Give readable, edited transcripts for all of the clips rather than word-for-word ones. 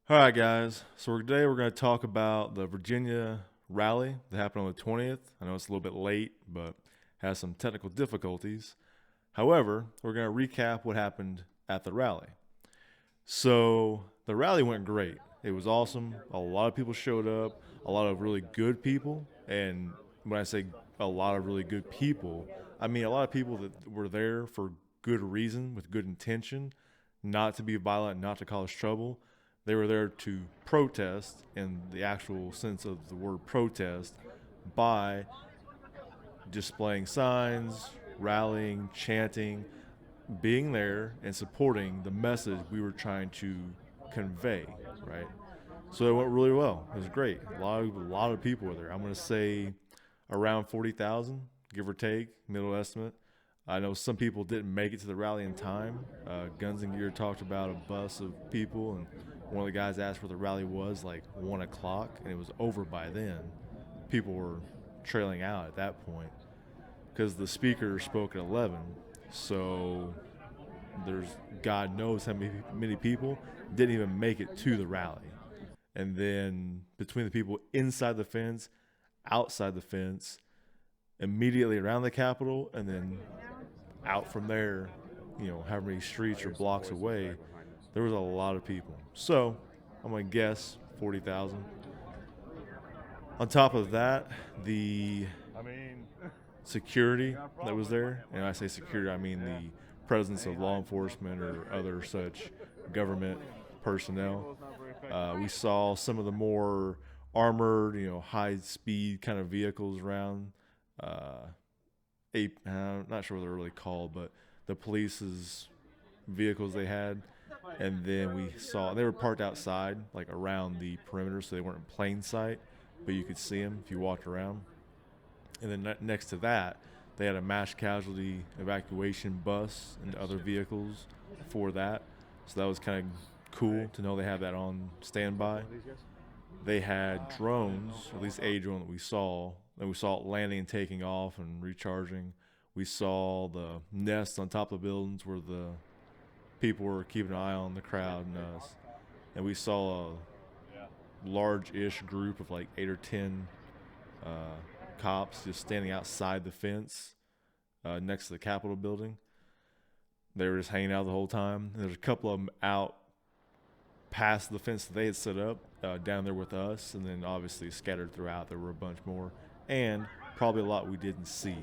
All right, guys. So today we're going to talk about the Virginia rally that happened on the 20th. I know it's a little bit late, but has some technical difficulties. However, we're going to recap what happened at the rally. So the rally went great. It was awesome. A lot of people showed up, a lot of really good people. And when I say a lot of really good people, I mean a lot of people that were there for good reason, with good intention, not to be violent, not to cause trouble. They were there to protest in the actual sense of the word protest by displaying signs, rallying, chanting, being there and supporting the message we were trying to convey, right? So it went really well. It was great. A lot of people were there. I'm gonna say around 40,000, give or take, middle estimate. I know some people didn't make it to the rally in time. Guns and Gear talked about a bus of people, and one of the guys asked where the rally was, like 1 o'clock, and it was over by then. People were trailing out at that point because the speaker spoke at 11. So there's God knows how many people didn't even make it to the rally. And then between the people inside the fence, outside the fence, immediately around the Capitol, and then out from there, however many streets or blocks away, there was a lot of people. So I'm going to guess 40,000. On top of that, the security that was there, and I say security, I mean the presence of law enforcement or other such government personnel. We saw some of the more armored, high speed kind of vehicles around. Uh, I'm not sure what they're really called, but the police's vehicles they had. And then we saw they were parked outside, like around the perimeter, so they weren't in plain sight, but you could see them if you walked around. And then next to that, they had a mass casualty evacuation bus and other vehicles for that. So that was kind of cool to know they have that on standby. They had drones, at least a drone that we saw. And we saw it landing and taking off and recharging. We saw the nests on top of the buildings where the people were keeping an eye on the crowd and us. And we saw a large-ish group of like 8 or 10 uh, cops just standing outside the fence next to the Capitol building. They were just hanging out the whole time. There's a couple of them out past the fence that they had set up down there with us, and then obviously scattered throughout. There were a bunch more, and probably a lot we didn't see.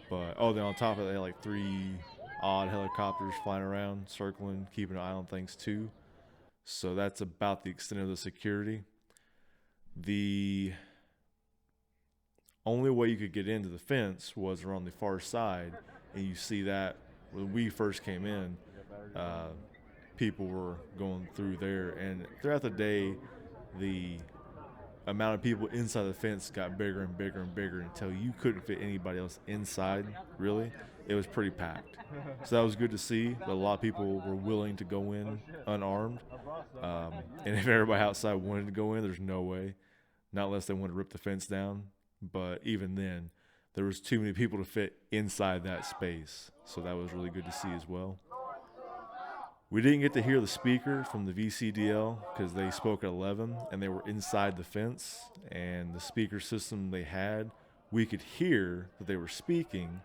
But then on top of it, they had like 3 odd helicopters flying around, circling, keeping an eye on things too. So that's about the extent of the security. The only way you could get into the fence was around the far side, and you see that when we first came in, uh, people were going through there, and throughout the day, the amount of people inside the fence got bigger and bigger and bigger until you couldn't fit anybody else inside. Really, it was pretty packed. So that was good to see. That a lot of people were willing to go in unarmed, and if everybody outside wanted to go in, there's no way, not unless they wanted to rip the fence down. But even then, there was too many people to fit inside that space. So that was really good to see as well. We didn't get to hear the speaker from the VCDL because they spoke at 11 and they were inside the fence. And the speaker system they had, we could hear that they were speaking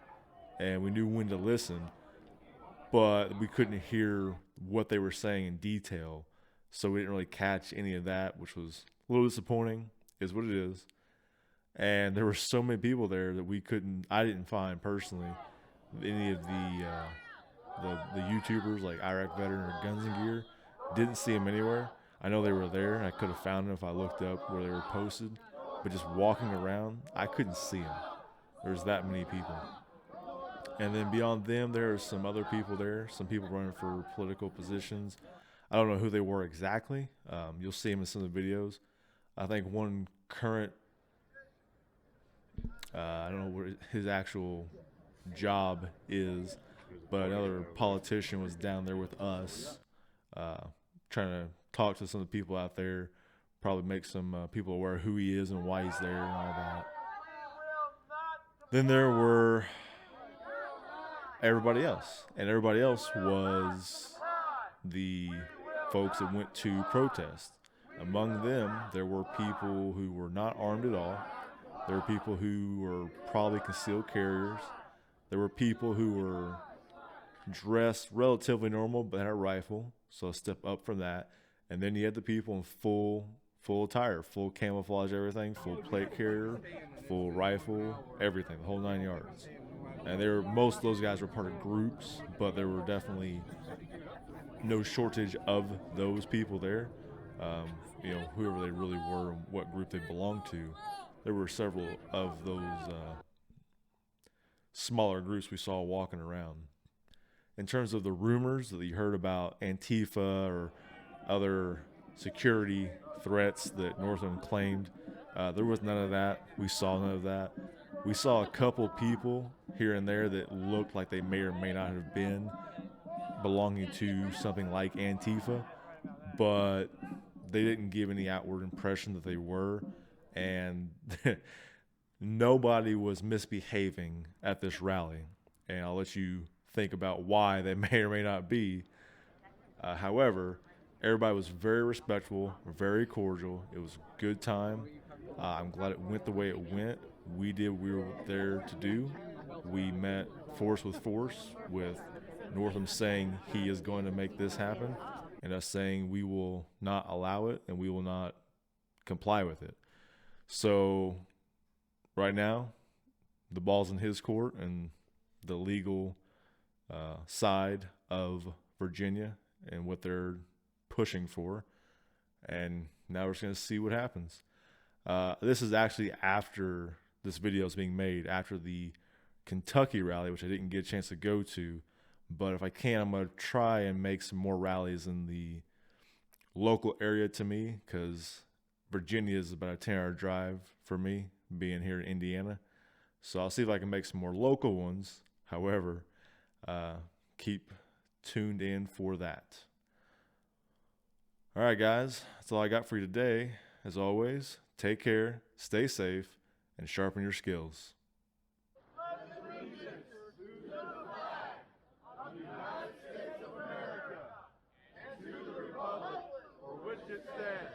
and we knew when to listen, but we couldn't hear what they were saying in detail. So we didn't really catch any of that, which was a little disappointing, is what it is. And there were so many people there that I didn't find personally any of the YouTubers like Iraq Veteran or Guns and Gear. Didn't see them anywhere. I know they were there, and I could have found them if I looked up where they were posted. But just walking around, I couldn't see them. There's that many people. And then beyond them, there are some other people there. Some people running for political positions. I don't know who they were exactly. You'll see them in some of the videos. I think one current, I don't know what his actual job is, but another politician was down there with us, uh, trying to talk to some of the people out there, probably make some people aware of who he is and why he's there and all that. Then there were everybody else, and everybody else was the folks that went to protest. Among them, there were people who were not armed at all. There were people who were probably concealed carriers. There were people who were dressed relatively normal but had a rifle, so a step up from that. And then you had the people in full attire, full camouflage, everything, full plate carrier, full rifle, everything, the whole 9 yards. And most of those guys were part of groups, but there were definitely no shortage of those people there. Whoever they really were and what group they belonged to. There were several of those smaller groups we saw walking around. In terms of the rumors that you heard about Antifa or other security threats that Northam claimed, there was none of that. We saw none of that. We saw a couple people here and there that looked like they may or may not have been belonging to something like Antifa, but they didn't give any outward impression that they were, and nobody was misbehaving at this rally. And I'll let you think about why they may or may not be. However, everybody was very respectful, very cordial. It was a good time. I'm glad it went the way it went. We did what we were there to do. We met force with Northam saying he is going to make this happen, and us saying we will not allow it and we will not comply with it. So right now, the ball's in his court and the legal side of Virginia and what they're pushing for. And now we're just going to see what happens. This is actually after this video is being made, after the Kentucky rally, which I didn't get a chance to go to. But if I can, I'm going to try and make some more rallies in the local area to me, because Virginia is about a 10-hour drive for me, being here in Indiana. So I'll see if I can make some more local ones. However, keep tuned in for that. All right, guys, that's all I got for you today. As always, take care, stay safe, and sharpen your skills. United States of America, and to the republic for which it stands,